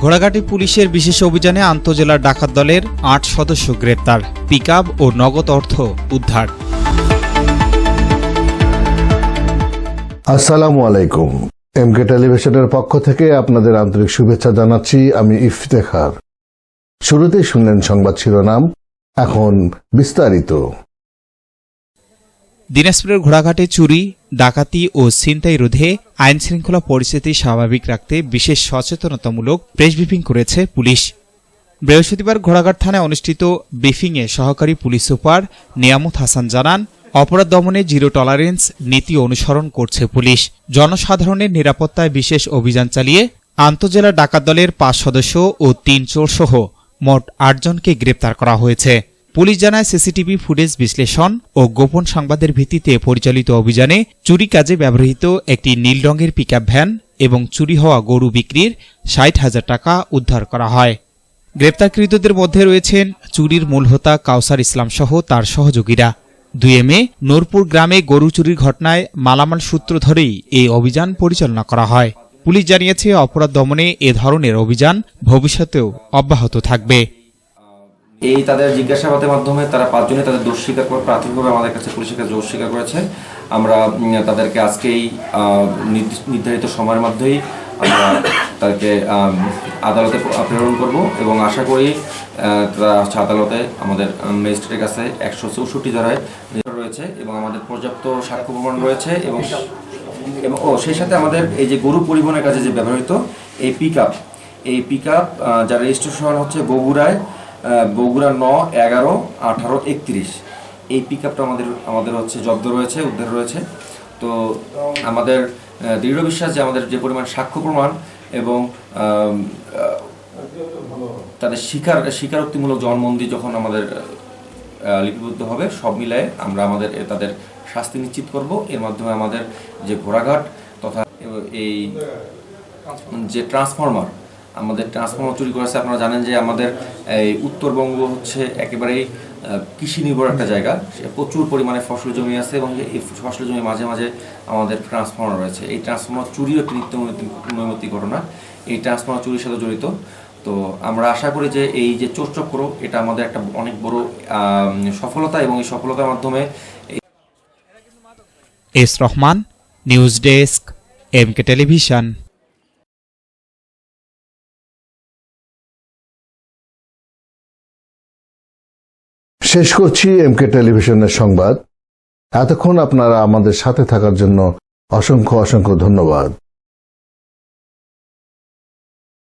ঘোড়াঘাটি পুলিশের বিশেষ অভিযানে আন্তজেলা ডাকাত দলের ৮ সদস্য গ্রেপ্তার, পিকআপ ও নগদ অর্থ উদ্ধার। আসসালামু আলাইকুম। এমকে টেলিভিশনের পক্ষ থেকে আপনাদের আন্তরিক শুভেচ্ছা জানাচ্ছি। আমি ইফতেখার। শুরুতেই শুনলেন সংবাদ শিরোনাম, এখন বিস্তারিত। দিনাজপুরের ঘোড়াঘাটে চুরি, ডাকাতি ও ছিনতাই রোধে আইন শৃঙ্খলা পরিস্থিতি স্বাভাবিক রাখতে বিশেষ সচেতনতামূলক প্রেস ব্রিফিং করেছে পুলিশ। বৃহস্পতিবার ঘোড়াঘাট থানায় অনুষ্ঠিত ব্রিফিংয়ে সহকারী পুলিশ সুপার নিয়ামত হাসান জানান, অপরাধ দমনে জিরো টলারেন্স নীতি অনুসরণ করছে পুলিশ। জনসাধারণের নিরাপত্তায় বিশেষ অভিযান চালিয়ে আন্তজেলা ডাকাত দলের ৫ সদস্য ও ৩ চোর সহ মোট ৮ জনকে গ্রেপ্তার করা হয়েছে। পুলিশ জানায়, সিসিটিভি ফুটেজ বিশ্লেষণ ও গোপন সংবাদের ভিত্তিতে পরিচালিত অভিযানে চুরি কাজে ব্যবহৃত একটি নীল রঙের পিকআপ ভ্যান এবং চুরি হওয়া গরু বিক্রির ৬০,০০০ টাকা উদ্ধার করা হয়। গ্রেপ্তারকৃতদের মধ্যে রয়েছেন চুরির মূল হোতা কাউসার ইসলাম সহ তার সহযোগীরা। ২ মে নূরপুর গ্রামে গরু চুরির ঘটনায় মালামাল সূত্র ধরেই এই অভিযান পরিচালনা করা হয়। পুলিশ জানিয়েছে, অপরাধ দমনে এ ধরনের অভিযান ভবিষ্যতেও অব্যাহত থাকবে। এই তাদের জিজ্ঞাসাবাদের মাধ্যমে তারা ৫ জনই তাদের দোষ স্বীকার করে প্রাথমিকভাবে আমাদের কাছে পুলিশের কাছে দোষ স্বীকার করেছে। আমরা তাদেরকে আজকেই নির্ধারিত সময়ের মধ্যেই আমরা তাদেরকে আদালতে প্রেরণ করব এবং আশা করি তারা আদালতে আমাদের ম্যাজিস্ট্রেটের কাছে ১৬৪ ধারায় রয়েছে এবং আমাদের পর্যাপ্ত সাক্ষ্য প্রমাণ রয়েছে এবং সেই সাথে আমাদের এই যে গরু পরিবহনের কাজে যে ব্যবহৃত এই পিকআপ যার রেজিস্ট্রেশন হচ্ছে বগুড়া ৯/১১/১৮/৩১। এই পিকআপটা আমাদের হচ্ছে জব্দ রয়েছে, উদ্ধার রয়েছে। তো আমাদের দৃঢ় বিশ্বাস যে আমাদের যে পরিমাণ সাক্ষ্য প্রমাণ এবং তাদের স্বীকারোক্তিমূলক জবানবন্দি যখন আমাদের লিপিবদ্ধ হবে, সব মিলায়ে আমরা তাদের শাস্তি নিশ্চিত করব। এর মাধ্যমে আমাদের যে ঘোড়াঘাট তথা এই যে ট্রান্সফরমার চুরি করেছে। আপনারা জানেন যে আমাদের এই উত্তরবঙ্গ হচ্ছে একেবারেই কৃষি নির্ভর একটা জায়গা। প্রচুর পরিমাণে ফসল জমি আছে এবং এই ফসল জমি মাঝে মাঝে আমাদের ট্রান্সফরমার রয়েছে। এই ট্রান্সফরমার চুরিও একটি নৈমিত্তিক ঘটনা। এই ট্রান্সফরমার চুরির সাথে জড়িত। তো আমরা আশা করি যে এই যে চোর চক্র, এটা আমাদের একটা অনেক বড় সফলতা এবং এই সফলতার মাধ্যমে S Rahman, news desk, MK television. শেষ করছি এমকে টেলিভিশনের সংবাদ। এতক্ষণ আপনারা আমাদের সাথে থাকার জন্য অসংখ্য ধন্যবাদ।